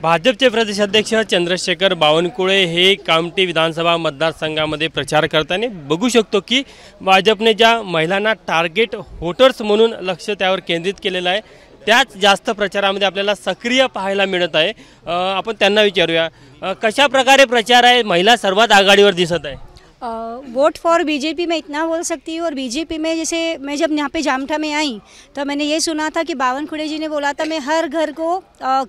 भाजपचे प्रदेशाध्यक्ष चंद्रशेखर बावनकुळे हे कामठी विधानसभा मतदारसंघामध्ये प्रचार करताना बघू शकतो की भाजपने ज्या महिलांना टार्गेट वोटर्स म्हणून लक्ष त्यावर केंद्रित केलेलं आहे त्याच जास्त प्रचारामध्ये आपल्याला सक्रिय पाहायला मिळत आहे। आपण त्यांना विचारूया कशा प्रकारे प्रचार आहे, महिला सर्वात आघाडीवर दिसत आहे। वोट फॉर बीजेपी मैं इतना बोल सकती हूँ। और बीजेपी में जैसे मैं जब यहाँ पे जामठा में आई तो मैंने ये सुना था कि बावनकुळे जी ने बोला था मैं हर घर को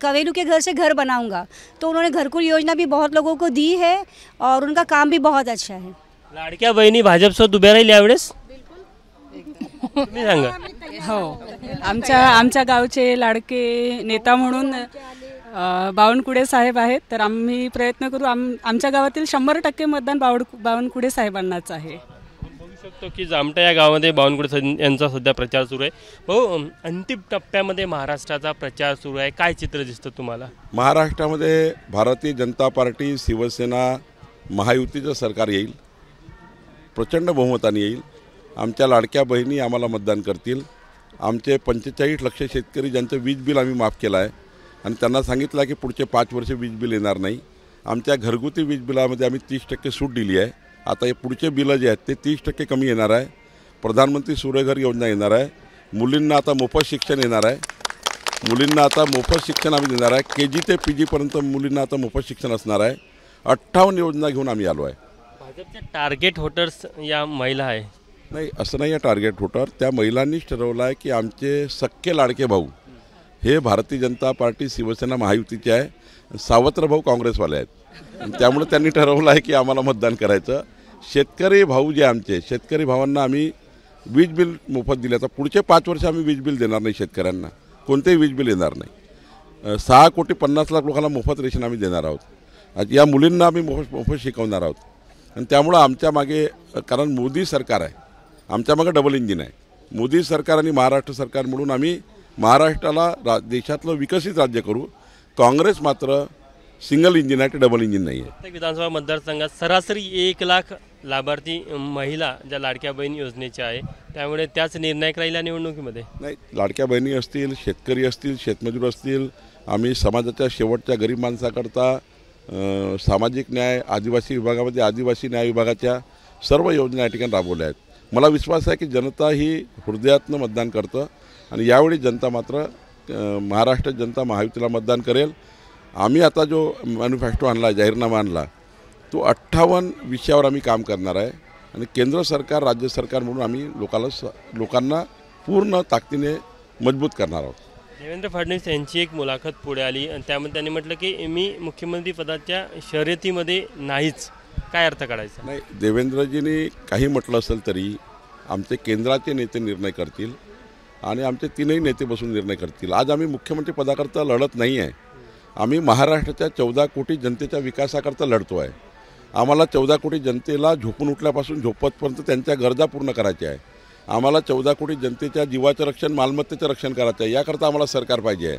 कवेलू के घर से घर बनाऊंगा, तो उन्होंने घरकुल योजना भी बहुत लोगों को दी है और उनका काम भी बहुत अच्छा है। लाडक्या बहिणी भाजपसोबत उभ्या राहील यावेळेस? तुम्ही सांगा। हो, आमच्या गावचे लाडके नेता म्हणून बावनकुळे साहेब आहेत, तर आम्ही प्रयत्न करू आमच्या गावातील 100% मतदान बावनकुळे साहेबांनाच आहे। बघू शकतो की जामठा या गावामध्ये बावनकुळे यांचा सध्या प्रचार सुरू आहे। भाऊ, अंतिम टप्प्यामध्ये महाराष्ट्राचा प्रचार सुरू आहे, काय चित्र दिसतं तुम्हाला? महाराष्ट्रामध्ये भारतीय जनता पार्टी, शिवसेना, महायुतीचं सरकार येईल, प्रचंड बहुमताने येईल। आमच्या लाडक्या बहिणी आम्हाला मतदान करतील। आमचे 45 लाख शेतकरी ज्यांचं वीज बिल आम्ही माफ केलं आहे आणि त्यांना सांगितलं की पुढचे 5 वर्ष वीज बिल येणार नाही। आमच्या घरगुती वीज बिलामध्ये आम्ही 30% सूट दिली आहे। आता हे पुढचे बिलं जे आहेत ते 30% कमी येणार आहे। प्रधानमंत्री सूर्यघर योजना येणार आहे। मुलींना आता मोफत शिक्षण येणार आहे। मुलींना आता मोफत शिक्षण आम्ही देणार आहे। KG ते PG पर्यंत मुलींना आता मोफत शिक्षण असणार आहे। 58 योजना घेऊन आम्ही आलो आहे। भाजपचे टार्गेट वोटर्स या महिला आहे? नाही, असं नाही आहे टार्गेट वोटर। त्या महिलांनीच ठरवलं आहे की आमचे सख्खे लाडके भाऊ हे भारतीय जनता पार्टी, शिवसेना, महायुतीचे आहे, सावत्र भाऊ काँग्रेसवाले आहेत। त्यामुळे त्यांनी ठरवलं आहे की आम्हाला मतदान करायचं। शेतकरी भाऊ जे आमचे, शेतकरी भावांना आम्ही वीज बिल मोफत दिले। आता पुढचे 5 वर्ष आम्ही वीज बिल देणार नाही शेतकऱ्यांना, कोणतेही वीज बिल येणार नाही। 6,50,00,000 लोकांना मोफत रेशन आम्ही देणार आहोत। या मुलींना आम्ही मोफत शिकवणार आहोत। आणि त्यामुळं आमच्या मागे, कारण मोदी सरकार आहे, आमच्या मागे डबल इंजिन आहे। मोदी सरकार आणि महाराष्ट्र सरकार म्हणून आम्ही महाराष्ट्राला देशातलं विकसित राज्य करू। काँग्रेस मात्र सिंगल इंजिन आहे, ते डबल इंजिन नाही आहे। विधानसभा मतदारसंघात सरासरी 1 लाख लाभार्थी महिला ज्या लाडक्या बहिणी योजनेच्या आहे, त्यामुळे त्याच निर्णायक राहिल्या निवडणुकीमध्ये? नाही, लाडक्या बहिणी असतील, शेतकरी असतील, शेतमजूर असतील, आम्ही समाजाच्या शेवटच्या गरीब माणसाकरता सामाजिक न्याय, आदिवासी विभागामध्ये आदिवासी न्याय विभागाच्या सर्व योजना या ठिकाणी राबवल्या आहेत। मला विश्वास आहे की जनता ही हृदयातनं मतदान करतं आणि यावेळी जनता मात्र महाराष्ट्र जनता महायुतीला मतदान करेल। आम्ही आता जो मॅनिफेस्टो आणला, जाहीरनामा आणला, तो 58 विषयावर आम्ही काम करणार आहे आणि केंद्र सरकार, राज्य सरकार म्हणून आम्ही लोकांना पूर्ण ताकदीने मजबूत करणार आहोत। देवेंद्र फडणवीस यांची एक मुलाखत पुढे आली आणि त्यामध्ये त्यांनी म्हटलं की मी मुख्यमंत्री पदाच्या शर्यतीमध्ये नाहीच। काय अर्थ काढायचा? नाही, देवेंद्रजींनी काही म्हटलं असेल तरी आमचे केंद्राचे नेते निर्णय करतील आणि आमचे 3ही नेते बसून निर्णय करतील। आज आम्ही मुख्यमंत्री पदाकरता लढत नाही आहे, आम्ही महाराष्ट्राच्या 14 कोटी जनतेच्या विकासाकरता लढतो आहे। आम्हाला 14 कोटी जनतेला झोपून उठल्यापासून झोपतपर्यंत त्यांच्या गरजा पूर्ण करायच्या आहे। आम्हाला 14 कोटी जनतेच्या जीवाचं रक्षण, मालमत्तेचं रक्षण करायचं आहे। याकरता आम्हाला सरकार पाहिजे आहे।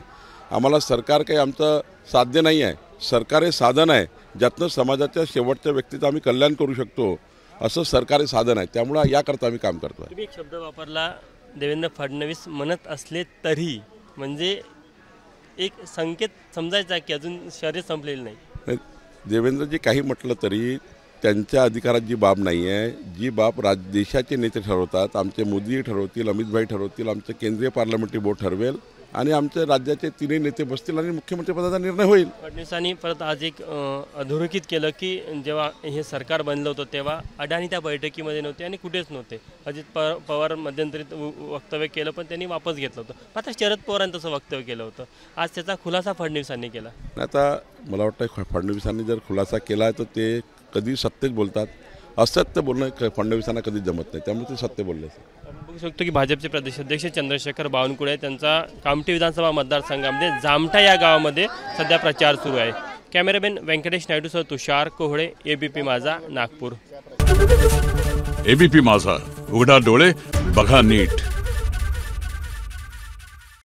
आम्हाला सरकार काही आमचं साध्य नाही आहे, सरकार हे साधन आहे ज्यातनं समाजाच्या शेवटच्या व्यक्तीचं आम्ही कल्याण करू शकतो, असं सरकार हे साधन आहे। त्यामुळे याकरता आम्ही काम करतो आहे। तुम्ही एक शब्द वापरला, देवेंद्र फडणवीस म्हणत असले तरी, म्हणजे एक संकेत समजायचा की अजून शर्यत संपलेली नाही। देवेंद्रजी काही म्हटलं तरी त्यांच्या अधिकारात जी बाब नाही आहे, जी बाब देशाचे नेते ठरवतात। आमचे मोदी ठरवतील, अमितभाई ठरवतील, आमचे केंद्रीय पार्लमेंटरी बोर्ड ठरवेल आणि आमच्या राज्याचे 3ही नेते बसतील आणि मुख्यमंत्रीपदाचा निर्णय होईल। फडणवीसांनी परत आज एक अधोरेखित केलं की जेव्हा हे सरकार बनलं होतं तेव्हा अडाणी त्या बैठकीमध्ये नव्हते आणि कुठेच नव्हते। अजित पवार मध्यंतरीत वक्तव्य केलं पण त्यांनी वापस घेतलं होतं। मात्र शरद पवारांनी तसं वक्तव्य केलं होतं। आज त्याचा खुलासा फडणवीसांनी केला। आता मला वाटतं फडणवीसांनी जर खुलासा केला तर ते कधी सत्यच बोलतात, असत्य बोलणं फडणवीसांना कधीच जमत नाही, त्यामुळे ते सत्य बोलले। बघू शकतो की भाजपचे प्रदेशाध्यक्ष चंद्रशेखर बावनकुळे त्यांचा कामठी विधानसभा मतदारसंघामध्ये जामठा या गावामध्ये सध्या प्रचार सुरू आहे। कॅमेरामॅन व्यंकटेश नायडूसह तुषार कोहळे, ABP माझा, नागपूर। ABP माझा, उघडा डोळे बघा नीट।